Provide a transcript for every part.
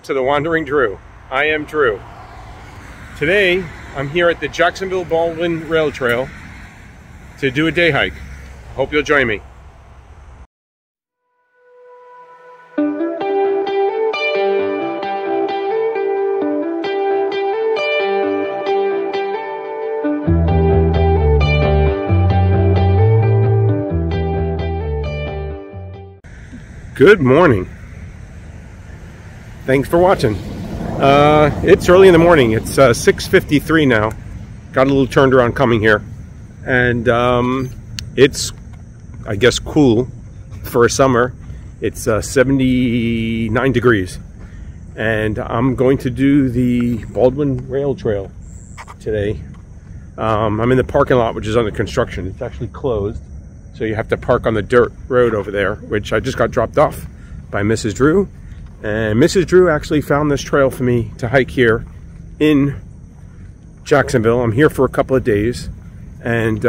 To the Wandering Drew. I am Drew. Today I'm here at the Jacksonville Baldwin Rail Trail to do a day hike. Hope you'll join me. Good morning. Thanks for watching. It's early in the morning. It's 6:53 now. Got a little turned around coming here, and it's, I guess, cool for summer. It's 79 degrees, and I'm going to do the Baldwin Rail Trail today. I'm in the parking lot, which is under construction. It's actually closed, so you have to park on the dirt road over there, which I just got dropped off by Mrs. Drew. And Mrs. Drew actually found this trail for me to hike here in Jacksonville. I'm here for a couple of days, and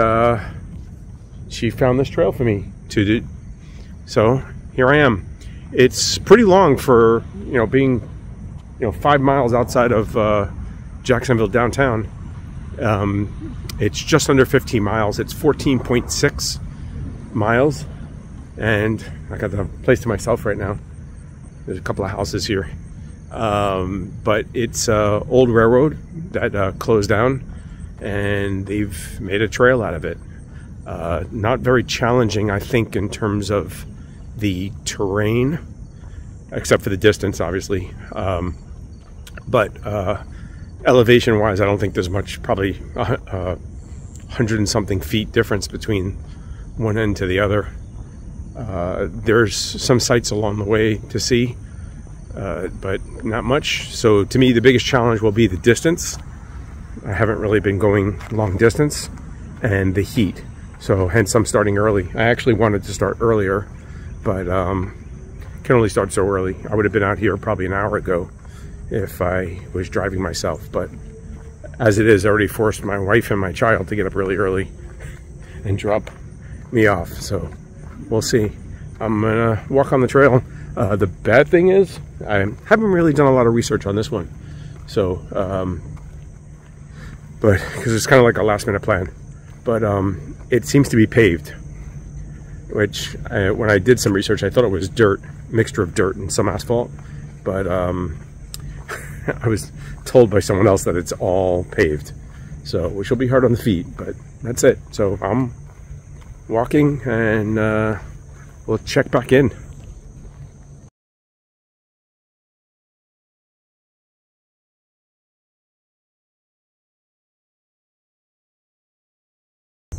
she found this trail for me to do. So here I am. It's pretty long for, being, 5 miles outside of Jacksonville downtown. It's just under 15 miles. It's 14.6 miles, and I got the place to myself right now. There's a couple of houses here, but it's an old railroad that closed down, and they've made a trail out of it. Not very challenging, I think, in terms of the terrain, except for the distance, obviously. But elevation-wise, I don't think there's much, probably 100 and something feet difference between one end to the other. There's some sights along the way to see, but not much. So to me, the biggest challenge will be the distance. I haven't really been going long distance, and the heat. So hence I'm starting early. I actually wanted to start earlier, but can only start so early. I would have been out here probably an hour ago if I was driving myself, but as it is, I already forced my wife and my child to get up really early and drop me off. So we'll see. I'm gonna walk on the trail. The bad thing is I haven't really done a lot of research on this one, so but because it's kind of like a last-minute plan. But it seems to be paved, which when I did some research, I thought it was dirt, mixture of dirt and some asphalt, but I was told by someone else that it's all paved, so which will be hard on the feet, but that's it. So I'm walking, and we'll check back in.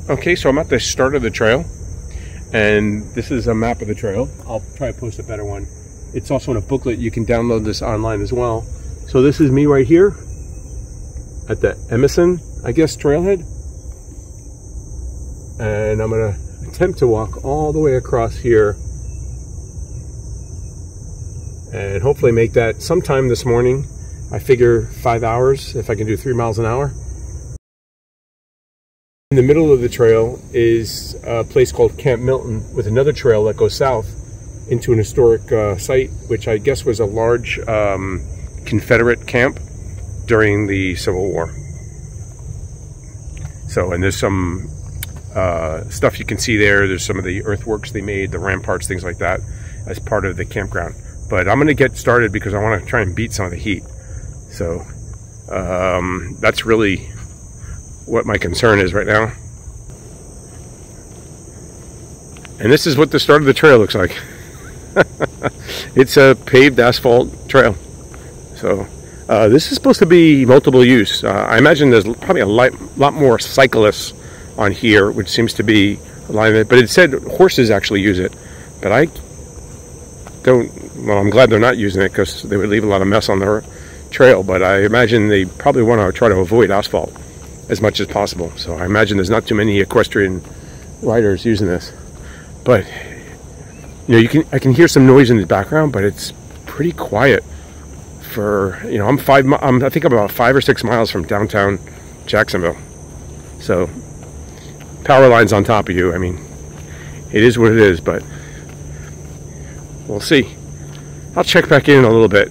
Okay, so I'm at the start of the trail, and this is a map of the trail. I'll try to post a better one. It's also in a booklet. You can download this online as well. So this is me right here at the Imeson, I guess, Trailhead. And I'm gonna attempt to walk all the way across here and hopefully make that sometime this morning. I figure 5 hours if I can do 3 miles an hour. In the middle of the trail is a place called Camp Milton, with another trail that goes south into an historic site, which I guess was a large Confederate camp during the Civil War. So, and there's some stuff you can see there. There's some of the earthworks they made, the ramparts, things like that, as part of the campground. But I'm going to get started because I want to try and beat some of the heat. So that's really what my concern is right now. And this is what the start of the trail looks like. It's a paved asphalt trail. So this is supposed to be multiple use. I imagine there's probably a lot more cyclists on here, which seems to be alignment, but it said horses actually use it, but I don't. Well, I'm glad they're not using it, because they would leave a lot of mess on the trail, but I imagine they probably want to try to avoid asphalt as much as possible. So I imagine there's not too many equestrian riders using this, but I can hear some noise in the background, but it's pretty quiet for, I think I'm about 5 or 6 miles from downtown Jacksonville. So power lines on top of you. I mean, it is what it is, but we'll see. I'll check back in a little bit.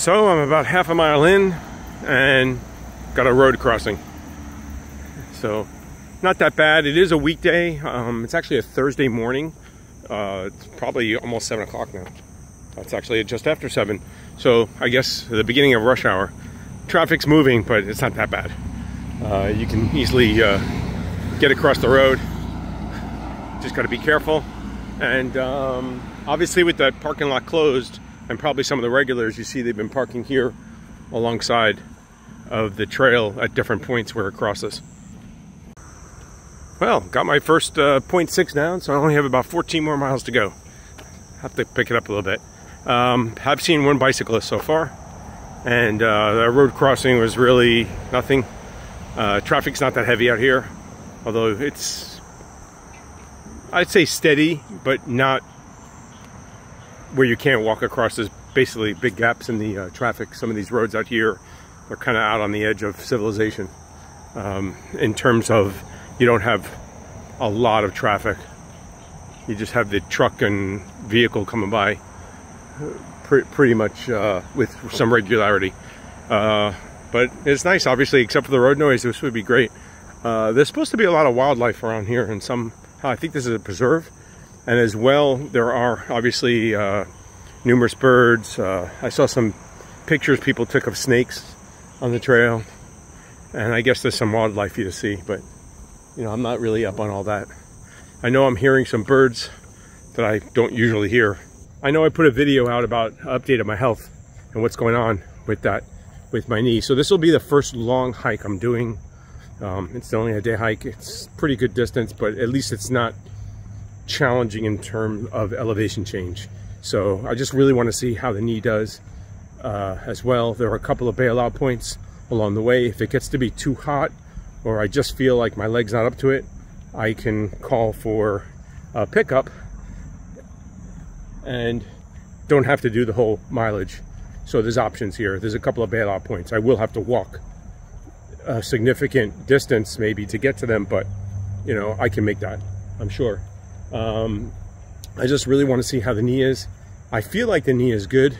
So I'm about half a mile in and got a road crossing. So not that bad. It is a weekday. It's actually a Thursday morning. It's probably almost 7 o'clock now. It's actually just after 7. So I guess the beginning of rush hour. Traffic's moving, but it's not that bad. You can easily get across the road. Just got to be careful. And obviously with that parking lot closed, and probably some of the regulars, you see they've been parking here alongside of the trail at different points where it crosses. Well, got my first 0.6 down, so I only have about 14 more miles to go. Have to pick it up a little bit. Have seen one bicyclist so far, and the road crossing was really nothing. Traffic's not that heavy out here, although it's, I'd say steady, but not where you can't walk across. There's basically big gaps in the traffic. Some of these roads out here are kind of out on the edge of civilization, in terms of you don't have a lot of traffic. You just have the truck and vehicle coming by pretty much with some regularity. But it's nice, obviously, except for the road noise. This would be great. There's supposed to be a lot of wildlife around here, and I think this is a preserve. And as well, there are obviously numerous birds. I saw some pictures people took of snakes on the trail, and I guess there's some wildlife for you to see, but you know, I'm not really up on all that. I know I'm hearing some birds that I don't usually hear. I know I put a video out about update of my health and what's going on with that, with my knee. So this will be the first long hike I'm doing. It's only a day hike. It's pretty good distance, but at least it's not challenging in terms of elevation change. So I just really want to see how the knee does as well. There are a couple of bailout points along the way. If it gets to be too hot, or I just feel like my leg's not up to it, I can call for a pickup and don't have to do the whole mileage. So there's options here. There's a couple of bailout points. I will have to walk a significant distance maybe to get to them, but you know, I can make that, I'm sure. I just really want to see how the knee is. I feel like the knee is good,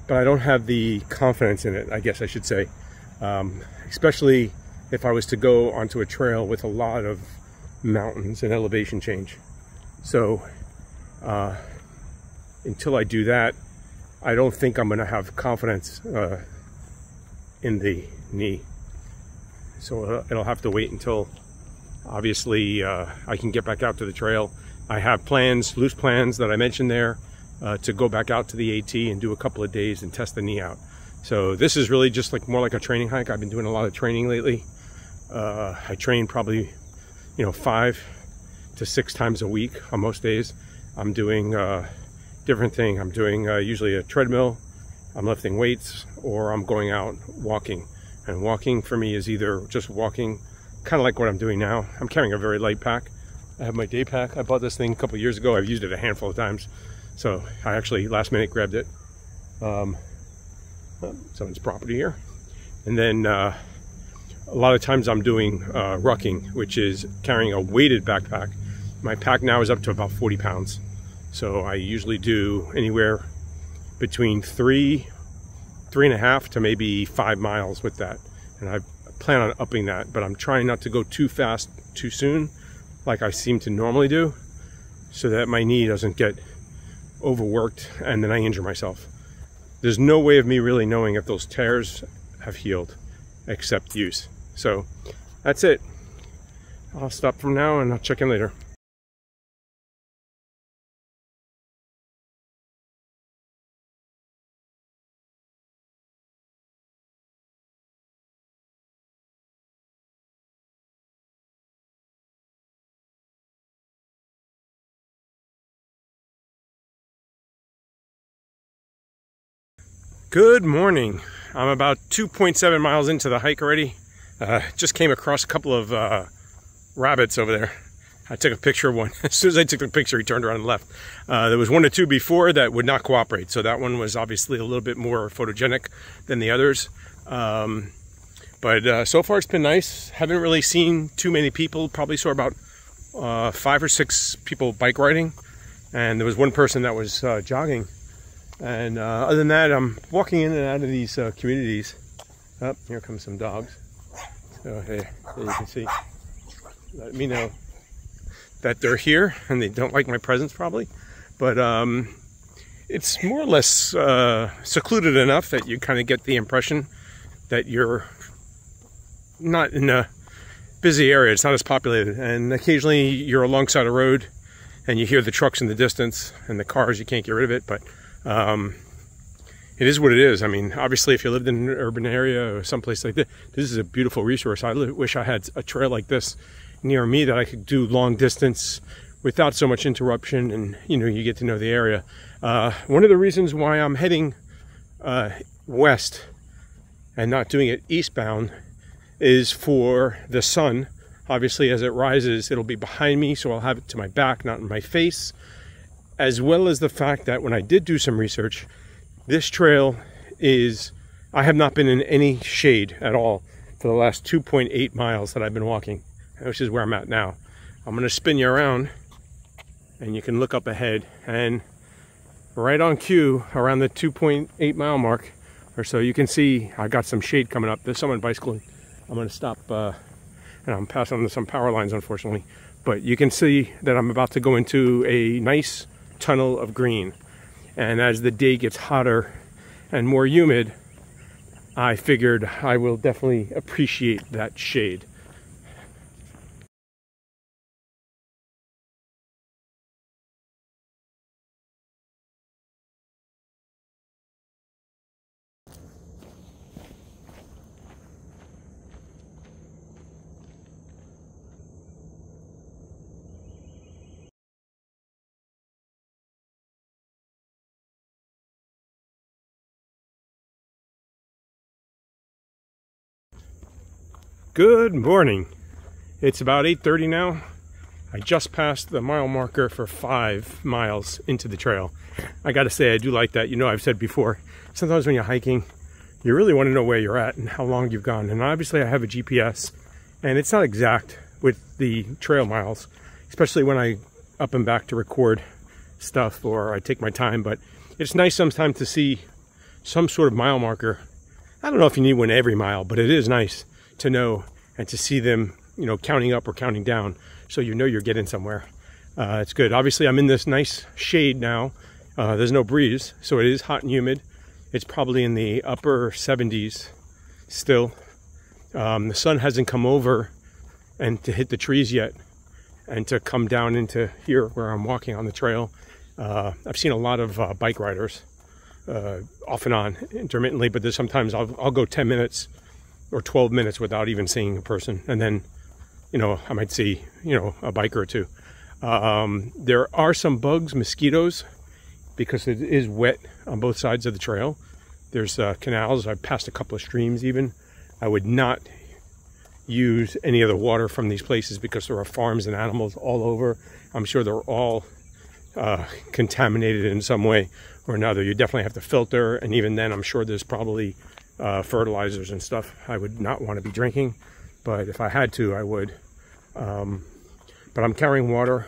but I don't have the confidence in it, I guess I should say. Especially if I was to go onto a trail with a lot of mountains and elevation change. So until I do that, I don't think I'm going to have confidence in the knee. So it'll have to wait until, obviously, I can get back out to the trail. I have plans, loose plans that I mentioned there, to go back out to the AT and do a couple of days and test the knee out. So this is really just like more like a training hike. I've been doing a lot of training lately. I train probably, you know, 5 to 6 times a week on most days. I'm doing different thing. I'm doing usually a treadmill, I'm lifting weights, or I'm going out walking. And walking for me is either just walking, kind of like what I'm doing now. I'm carrying a very light pack. I have my day pack. I bought this thing a couple of years ago. I've used it a handful of times. So I actually last minute grabbed it. Someone's property here. And then a lot of times I'm doing rucking, which is carrying a weighted backpack. My pack now is up to about 40 pounds. So I usually do anywhere between 3.5 to maybe 5 miles with that. And I plan on upping that, but I'm trying not to go too fast too soon, like I seem to normally do, so that my knee doesn't get overworked and then I injure myself. There's no way of me really knowing if those tears have healed except use. So that's it. I'll stop from now and I'll check in later. Good morning. I'm about 2.7 miles into the hike already. Just came across a couple of rabbits over there. I took a picture of one. As soon as I took the picture, he turned around and left. There was 1 or 2 before that would not cooperate, so that one was obviously a little bit more photogenic than the others. But so far it's been nice. Haven't really seen too many people. Probably saw about 5 or 6 people bike riding, and there was one person that was jogging And other than that, I'm walking in and out of these communities. Oh, here come some dogs. So hey, there you can see. Let me know that they're here and they don't like my presence probably. But it's more or less secluded enough that you kind of get the impression that you're not in a busy area. It's not as populated, and occasionally you're alongside a road and you hear the trucks in the distance and the cars. You can't get rid of it, but it is what it is. I mean, obviously if you lived in an urban area or someplace like this, this is a beautiful resource. I wish I had a trail like this near me that I could do long distance without so much interruption, and you know, you get to know the area. One of the reasons why I'm heading west and not doing it eastbound is for the sun. Obviously, as it rises, it'll be behind me, so I'll have it to my back, not in my face. As well as the fact that when I did do some research, this trail is, I have not been in any shade at all for the last 2.8 miles that I've been walking, which is where I'm at now. I'm going to spin you around and you can look up ahead, and right on cue around the 2.8 mile mark or so, you can see I got some shade coming up. There's someone bicycling. I'm going to stop and I'm passing under some power lines, unfortunately, but you can see that I'm about to go into a nice tunnel of green. And as the day gets hotter and more humid, I figured I will definitely appreciate that shade. Good morning. It's about 8:30 now. I just passed the mile marker for 5 miles into the trail. I gotta say, I do like that. You know, I've said before, sometimes when you're hiking, you really want to know where you're at and how long you've gone. And obviously I have a GPS, and it's not exact with the trail miles, especially when I up and back to record stuff or I take my time. But it's nice sometimes to see some sort of mile marker. I don't know if you need one every mile, but it is nice to know and to see them, you know, counting up or counting down, so you know you're getting somewhere. It's good. Obviously I'm in this nice shade now. There's no breeze, so it is hot and humid. It's probably in the upper 70s still. The sun hasn't come over and to hit the trees yet and to come down into here where I'm walking on the trail. I've seen a lot of bike riders off and on intermittently, but there's sometimes I'll go 10 minutes or 12 minutes without even seeing a person, and then, you know, I might see, you know, a biker or two. There are some bugs, mosquitoes, because it is wet on both sides of the trail. There's canals. I've passed a couple of streams even. I would not use any of the water from these places because there are farms and animals all over. I'm sure they're all contaminated in some way or another. You definitely have to filter, and even then I'm sure there's probably fertilizers and stuff I would not want to be drinking, but if I had to, I would. But I'm carrying water.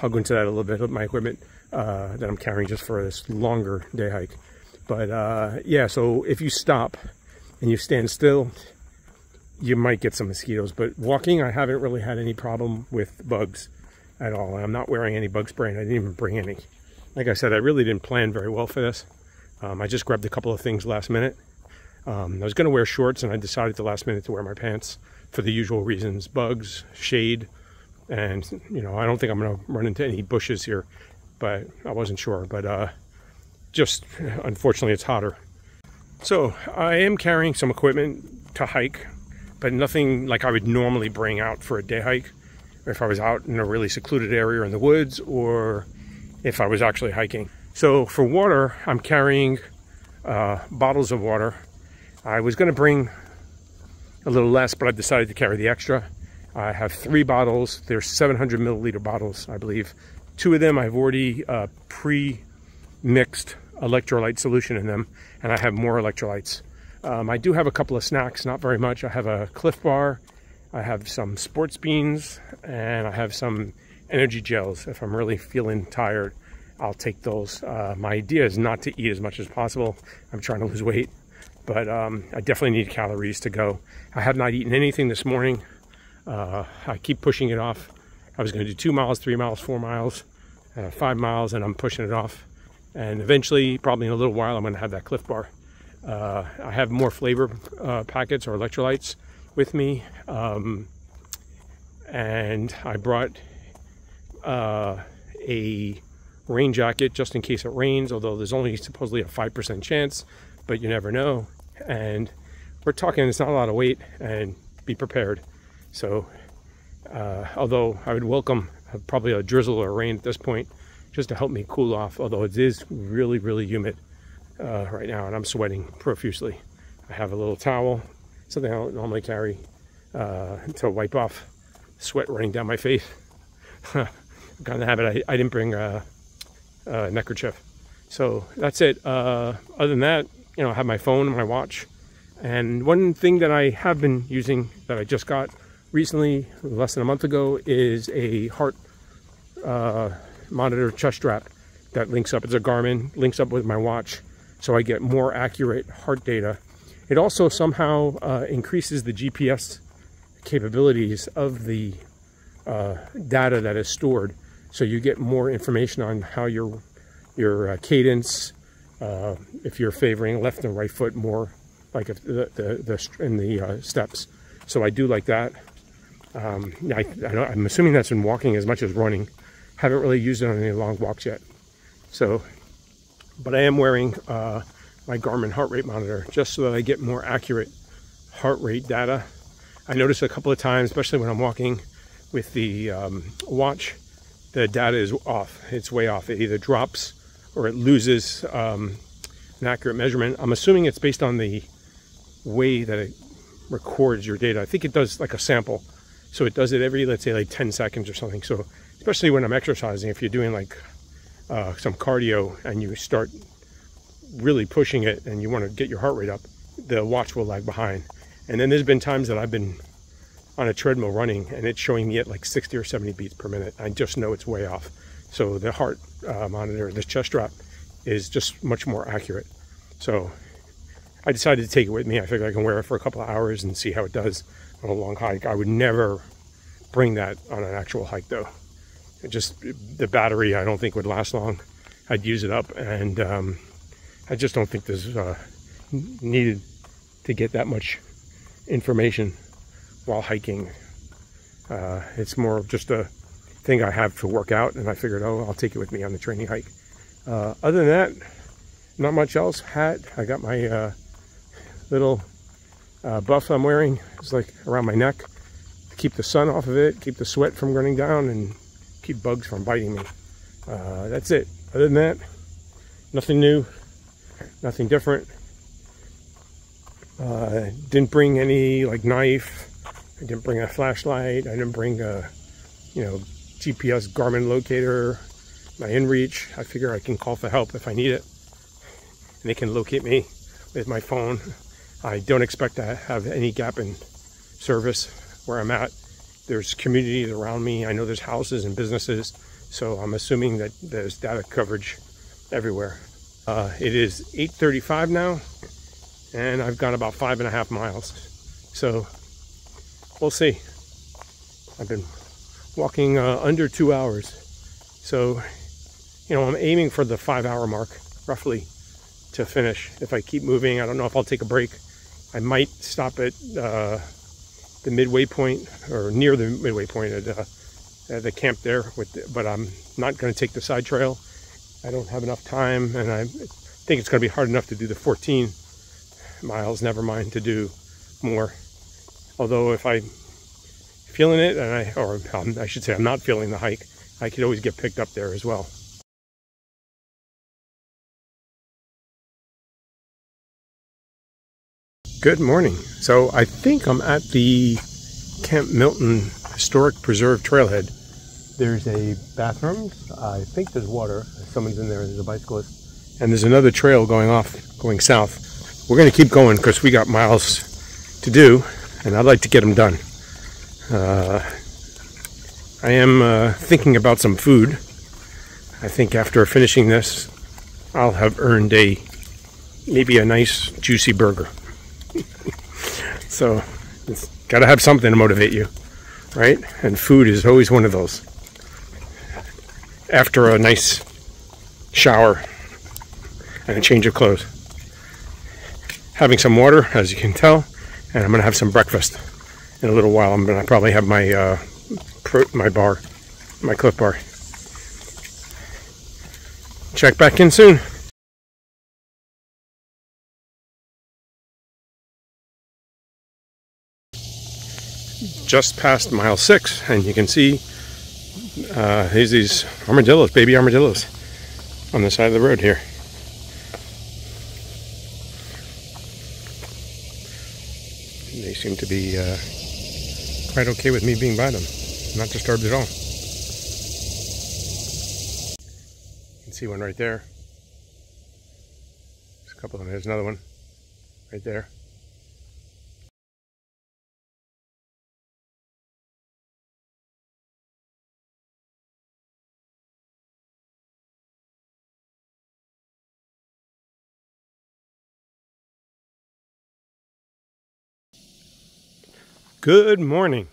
I'll go into that a little bit of my equipment that I'm carrying just for this longer day hike. But yeah, so if you stop and you stand still, you might get some mosquitoes. But walking, I haven't really had any problem with bugs at all. I'm not wearing any bug spray, and I didn't even bring any. Like I said, I really didn't plan very well for this. I just grabbed a couple of things last minute. I was going to wear shorts, and I decided at the last minute to wear my pants for the usual reasons: bugs, shade, and, you know, I don't think I'm going to run into any bushes here, but I wasn't sure. But just unfortunately it's hotter. So I am carrying some equipment to hike, but nothing like I would normally bring out for a day hike, or if I was out in a really secluded area in the woods, or if I was actually hiking. So for water, I'm carrying bottles of water. I was going to bring a little less, but I decided to carry the extra. I have 3 bottles. They're 700 milliliter bottles, I believe. 2 of them I've already pre-mixed electrolyte solution in them, and I have more electrolytes. I do have a couple of snacks, not very much. I have a Cliff Bar, I have some sports beans, and I have some energy gels if I'm really feeling tired. I'll take those. My idea is not to eat as much as possible. I'm trying to lose weight, but I definitely need calories to go. I have not eaten anything this morning. I keep pushing it off. I was going to do 2 miles, 3 miles, 4 miles, 5 miles, and I'm pushing it off. And eventually, probably in a little while, I'm going to have that Cliff Bar. I have more flavor packets or electrolytes with me. And I brought a rain jacket just in case it rains, although there's only supposedly a 5% chance, but you never know. And we're talking, it's not a lot of weight, and be prepared. So although I would welcome probably a drizzle or rain at this point just to help me cool off, although it is really, really humid right now, and I'm sweating profusely. I have a little towel, something I don't normally carry, to wipe off sweat running down my face. Got in the habit. I didn't bring a neckerchief. So that's it. Other than that, I have my phone and my watch. And one thing that I have been using that I just got recently, less than a month ago, is a heart monitor chest strap that links up. It's a Garmin, links up with my watch, so I get more accurate heart data. It also somehow increases the GPS capabilities of the data that is stored, so you get more information on how your cadence, if you're favoring left and right foot more, like if the steps. So I do like that. I'm assuming that's in walking as much as running. Haven't really used it on any long walks yet. So, but I am wearing my Garmin heart rate monitor just so that I get more accurate heart rate data. I noticed a couple of times, especially when I'm walking with the watch, the data is off. It's way off. It either drops or it loses an accurate measurement. I'm assuming it's based on the way that it records your data. I think it does like a sample. So it does it every, let's say, like 10 seconds or something. So especially when I'm exercising, if you're doing like some cardio and you start really pushing it and you want to get your heart rate up, the watch will lag behind. And then there's been times that I've been on a treadmill running and it's showing me at like 60 or 70 beats per minute. I just know it's way off. So the heart monitor, the chest strap, is just much more accurate. So I decided to take it with me. I figured I can wear it for a couple of hours and see how it does on a long hike. I would never bring that on an actual hike though. The battery I don't think would last long. I'd use it up, and I just don't think there's needed to get that much information while hiking. It's more of just a thing I have to work out, and I figured, oh, I'll take it with me on the training hike. Other than that, not much else. Hat, I got my little buff I'm wearing. It's like around my neck to keep the sun off of it, keep the sweat from running down, and keep bugs from biting me. That's it. Other than that, nothing new, nothing different. Didn't bring any like knife. I didn't bring a flashlight. I didn't bring a GPS Garmin locator, my inReach. I figure I can call for help if I need it, and they can locate me with my phone. I don't expect to have any gap in service where I'm at. There's communities around me. I know there's houses and businesses, so I'm assuming that there's data coverage everywhere. It is 8:35 now, and I've gone about 5.5 miles. So we'll see. I've been walking under 2 hours. So, I'm aiming for the 5-hour mark, roughly, to finish. If I keep moving, I don't know if I'll take a break. I might stop at the midway point, or near the midway point at the camp there, but I'm not going to take the side trail. I don't have enough time, and I think it's going to be hard enough to do the 14 miles, never mind to do more. Although if I'm feeling it, and I should say I'm not feeling the hike, I could always get picked up there as well. Good morning. So I think I'm at the Camp Milton Historic Preserve Trailhead. There's a bathroom. I think there's water. Someone's in there. There's a bicyclist. And there's another trail going south. We're going to keep going because we got miles to do, and I'd like to get them done. I am thinking about some food. I think after finishing this, I'll have earned maybe a nice juicy burger. So it's got to have something to motivate you, right? And food is always one of those. After a nice shower and a change of clothes. Having some water, as you can tell, and I'm going to have some breakfast in a little while. I'm going to probably have my Cliff Bar. Check back in soon. Just past mile 6, and you can see here's these armadillos, baby armadillos, on the side of the road here. They seem to be quite okay with me being by them, not disturbed at all. You can see one right there. There's a couple of them. There's another one right there. Good morning.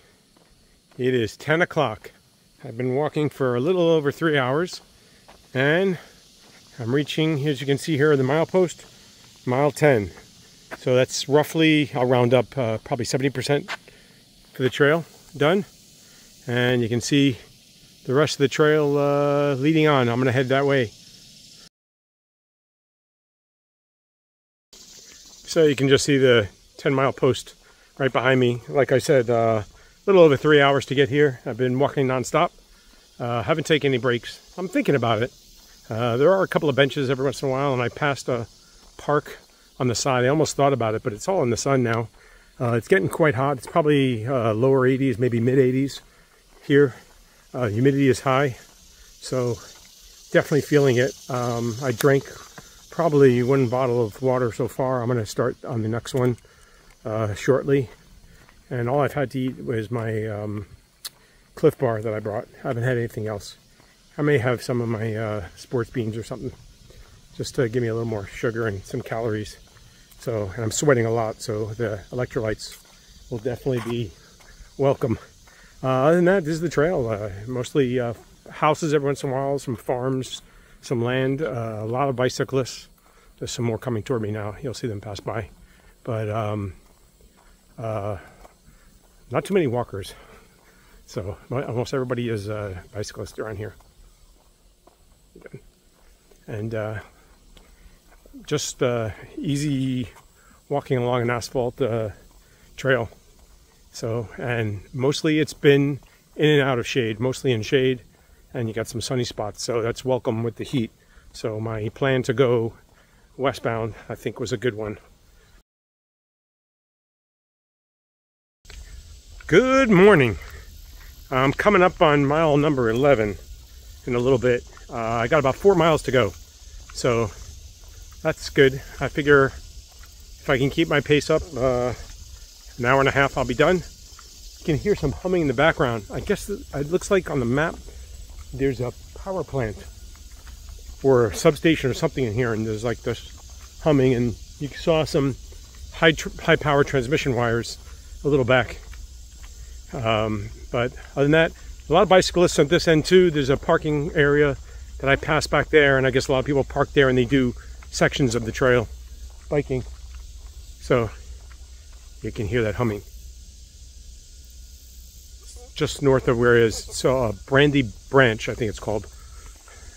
It is 10 o'clock. I've been walking for a little over 3 hours, and I'm reaching, as you can see here, the milepost, mile 10. So that's roughly, I'll round up, probably 70% for the trail done. And you can see the rest of the trail leading on. I'm going to head that way. So you can just see the 10-mile post right behind me. Like I said, a little over 3 hours to get here. I've been walking non-stop. Haven't taken any breaks. I'm thinking about it. There are a couple of benches every once in a while, and I passed a park on the side. I almost thought about it, but it's all in the sun now. It's getting quite hot. It's probably lower 80s, maybe mid 80s here. Humidity is high, so definitely feeling it. I drank probably 1 bottle of water so far. I'm going to start on the next one shortly, and all I've had to eat was my Cliff Bar that I brought. I haven't had anything else. I may have some of my sports beans or something, just to give me a little more sugar and some calories. So, and I'm sweating a lot, so the electrolytes will definitely be welcome. Other than that, this is the trail. Mostly houses every once in a while, some farms, some land, a lot of bicyclists. There's some more coming toward me now. You'll see them pass by. But not too many walkers. So almost everybody is a bicyclist around here. And just easy walking along an asphalt trail. So, and mostly it's been in and out of shade, mostly in shade, and you got some sunny spots, so that's welcome with the heat. So my plan to go westbound, I think, was a good one. Good morning. I'm coming up on mile number 11 in a little bit. I got about 4 miles to go, so that's good. I figure if I can keep my pace up, an hour and a half, I'll be done. You can hear some humming in the background. I guess it looks like on the map there's a power plant or a substation or something in here, and there's like this humming, and you saw some high power transmission wires a little back. But other than that, a lot of bicyclists at this end too. There's a parking area that I pass back there, and I guess a lot of people park there and they do sections of the trail biking. So you can hear that humming. Just north of where is Brandy Branch, I think it's called.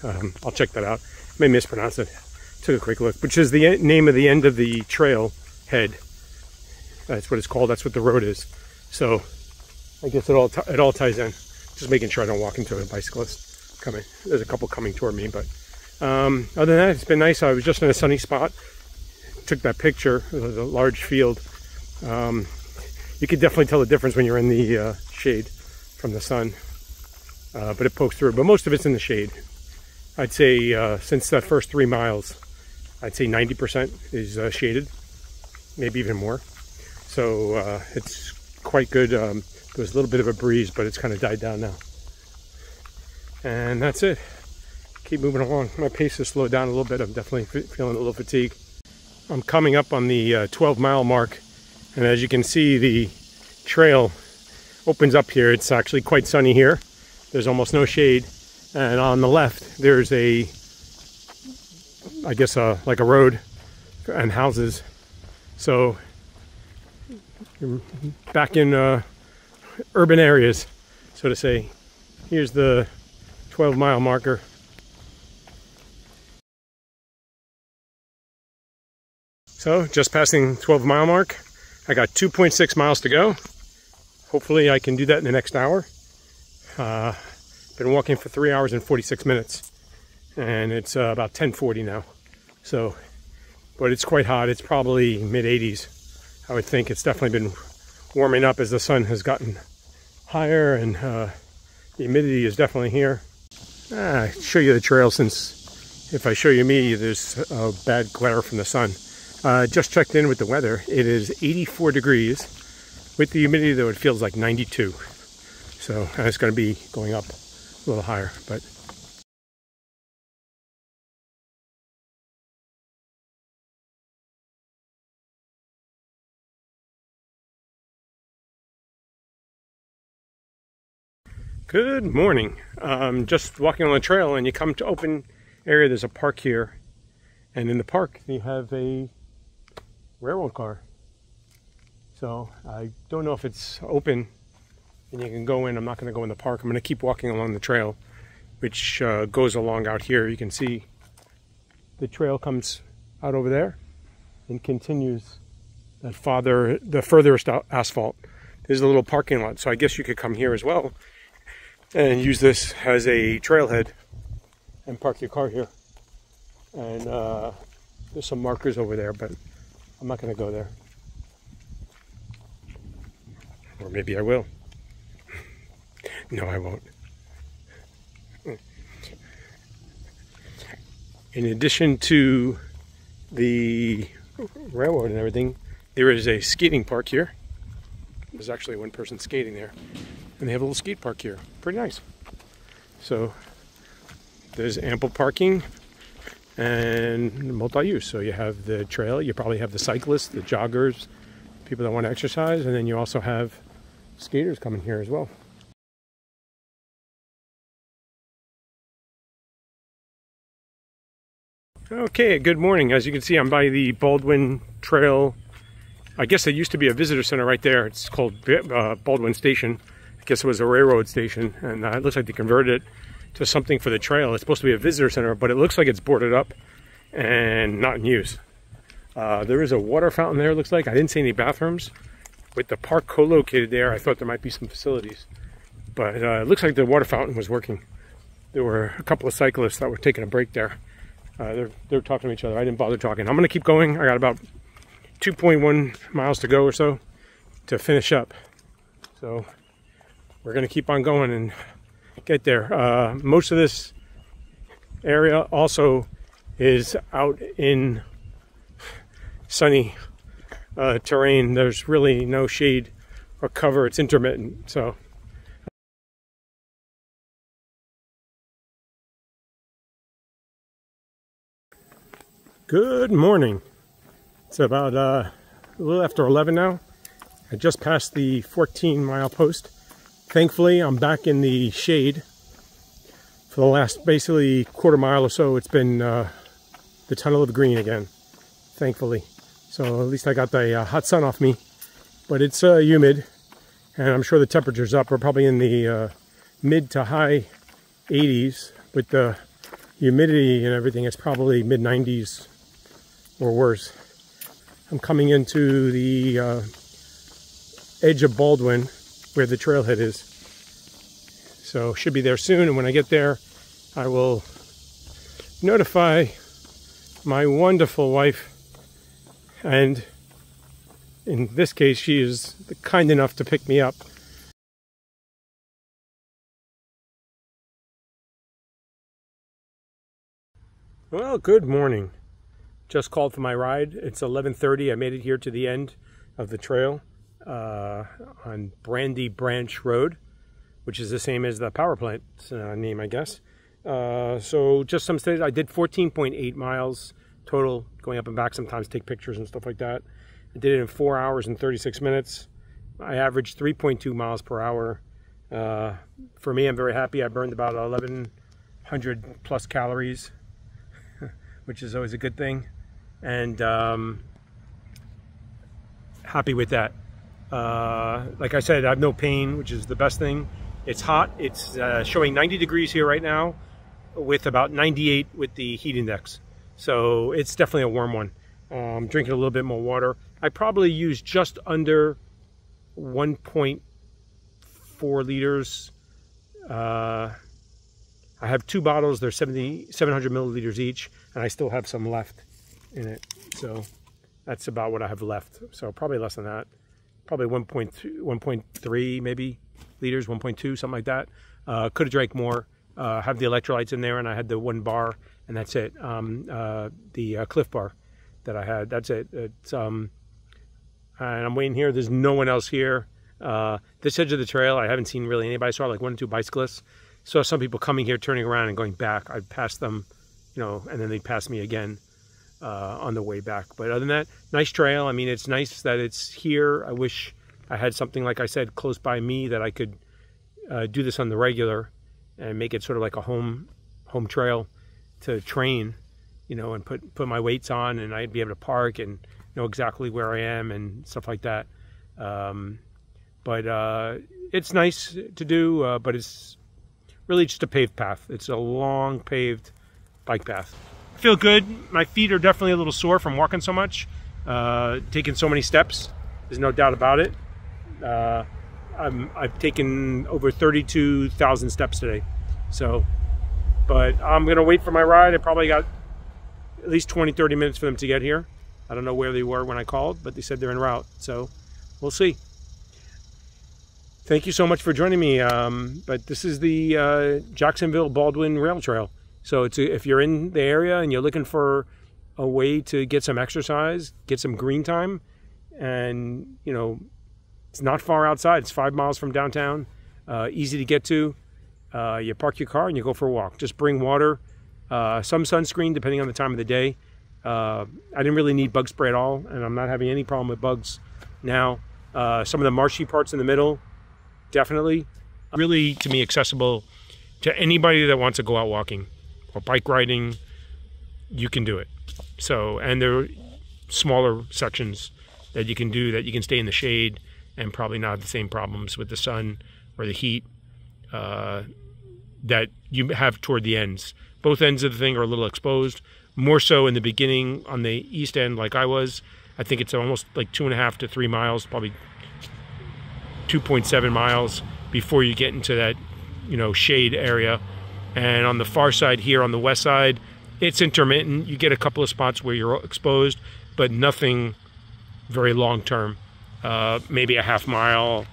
I'll check that out. I may mispronounce it. Took a quick look, which is the name of the end of the trail head. That's what it's called. That's what the road is. So I guess it all ties in. Just making sure I don't walk into a bicyclist coming. There's a couple coming toward me, but other than that, it's been nice. I was just in a sunny spot. Took that picture. It was a large field. You could definitely tell the difference when you're in the shade from the sun, but it pokes through. But most of it's in the shade. I'd say since that first 3 miles, I'd say 90% is shaded, maybe even more. So it's quite good. There was a little bit of a breeze, but it's kind of died down now. And that's it. keep moving along. My pace has slowed down a little bit. I'm definitely feeling a little fatigued. I'm coming up on the 12-mile mark, and as you can see, the trail opens up here. It's actually quite sunny here. There's almost no shade, and on the left there's a, I guess, like a road and houses. So you're back in urban areas, so to say. Here's the 12-mile marker. So just passing 12-mile mark. I got 2.6 miles to go. Hopefully I can do that in the next hour. Been walking for 3 hours and 46 minutes, and it's about 10:40 now. So, but it's quite hot. It's probably mid-80s. I would think it's definitely been warming up as the sun has gotten higher, and the humidity is definitely here. I'll show you the trail, since if I show you me, there's a bad glare from the sun. Just checked in with the weather. It is 84 degrees. With the humidity, though, it feels like 92. So it's going to be going up a little higher. But good morning. Just walking on the trail, and you come to open area. There's a park here, and in the park you have a railroad car. So I don't know if it's open and you can go in. I'm not going to go in the park. I'm going to keep walking along the trail, which goes along out here. You can see the trail comes out over there and continues that the furthest asphalt. There's a little parking lot, so I guess you could come here as well and use this as a trailhead and park your car here. And there's some markers over there, but I'm not going to go there. Or maybe I will. No, I won't. In addition to the railroad and everything, there is a skating park here. There's actually one person skating there. And they have a little skate park here. Pretty nice. So there's ample parking and multi-use. So you have the trail, you probably have the cyclists, the joggers, people that want to exercise, and then you also have skaters coming here as well. Okay, good morning. As you can see, I'm by the Baldwin Trail. I guess there used to be a visitor center right there. It's called Baldwin Station. I guess it was a railroad station, and it looks like they converted it to something for the trail. It's supposed to be a visitor center, but it looks like it's boarded up and not in use. There is a water fountain there, it looks like. I didn't see any bathrooms. With the park co-located there, I thought there might be some facilities. But it looks like the water fountain was working. There were a couple of cyclists that were taking a break there. They're talking to each other. I didn't bother talking. I'm going to keep going. I got about 2.1 miles to go or so to finish up. So we're going to keep on going and get there. Most of this area also is out in sunny terrain. There's really no shade or cover. It's intermittent. So good morning. It's about a little after 11 now. I just passed the 14-mile post. Thankfully, I'm back in the shade. For the last basically quarter mile or so, it's been the tunnel of green again, thankfully. So at least I got the hot sun off me. But it's humid, and I'm sure the temperature's up. We're probably in the mid to high 80s. With the humidity and everything, it's probably mid-90s or worse. I'm coming into the edge of Baldwin, where the trailhead is. So should be there soon, and when I get there, I will notify my wonderful wife, and in this case, she is kind enough to pick me up. Well, good morning. Just called for my ride. It's 11:30. I made it here to the end of the trail on Brandy Branch Road, which is the same as the power plant name, I guess. So just some states, I did 14.8 miles total, going up and back, sometimes take pictures and stuff like that. I did it in 4 hours and 36 minutes. I averaged 3.2 miles per hour. For me, I'm very happy. I burned about 1,100 plus calories, which is always a good thing. And happy with that. Like I said, I have no pain, which is the best thing. It's hot. It's showing 90 degrees here right now with about 98 with the heat index. So it's definitely a warm one. Drinking a little bit more water. I probably used just under 1.4 liters. I have 2 bottles. They're 700 milliliters each, and I still have some left in it. So that's about what I have left. So probably less than that. Probably 1.3 maybe liters, 1.2, something like that. Could have drank more. Have the electrolytes in there, and I had the 1 bar, and that's it. The Cliff Bar that I had, that's it. It's and I'm waiting here. There's no one else here. This edge of the trail, I haven't seen really anybody. I saw like 1 or 2 bicyclists. Saw some people coming here, turning around and going back. I passed them, you know, and then they passed me again on the way back. But other than that, nice trail. I mean, it's nice that it's here. I wish I had something, like I said, close by me that I could do this on the regular and make it sort of like a home trail to train, you know, and put my weights on, and I'd be able to park and know exactly where I am and stuff like that. But it's nice to do, but it's really just a paved path. It's a long paved bike path. I feel good. My feet are definitely a little sore from walking so much, taking so many steps. There's no doubt about it. I've taken over 32,000 steps today. So, but I'm gonna wait for my ride. I probably got at least 20-30 minutes for them to get here. I don't know where they were when I called, but they said they're en route. So we'll see. Thank you so much for joining me. But this is the Jacksonville Baldwin Rail Trail. So if you're in the area and you're looking for a way to get some exercise, get some green time, and you know, it's not far outside. It's 5 miles from downtown. Easy to get to. You park your car and you go for a walk. Just bring water, some sunscreen depending on the time of the day. I didn't really need bug spray at all, and I'm not having any problem with bugs now. Some of the marshy parts in the middle, definitely. Really, to me, accessible to anybody that wants to go out walking or bike riding. You can do it. So, and there are smaller sections that you can do that you can stay in the shade and probably not have the same problems with the sun or the heat that you have toward the ends. Both ends of the thing are a little exposed, more so in the beginning on the east end like I was. I think it's almost like 2.5 to 3 miles, probably 2.7 miles before you get into that, you know, shade area. And on the far side here on the west side, it's intermittent. You get a couple of spots where you're exposed, but nothing very long term. Maybe a half mile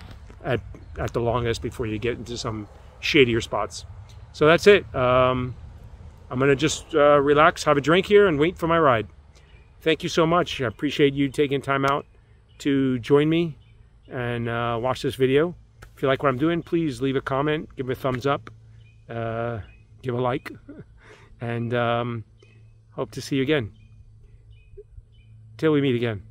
at the longest before you get into some shadier spots. So that's it. I'm gonna just relax, have a drink here, and wait for my ride. Thank you so much. I appreciate you taking time out to join me and watch this video. If you like what I'm doing, please leave a comment, give me a thumbs up, give a like, and hope to see you again. Till we meet again.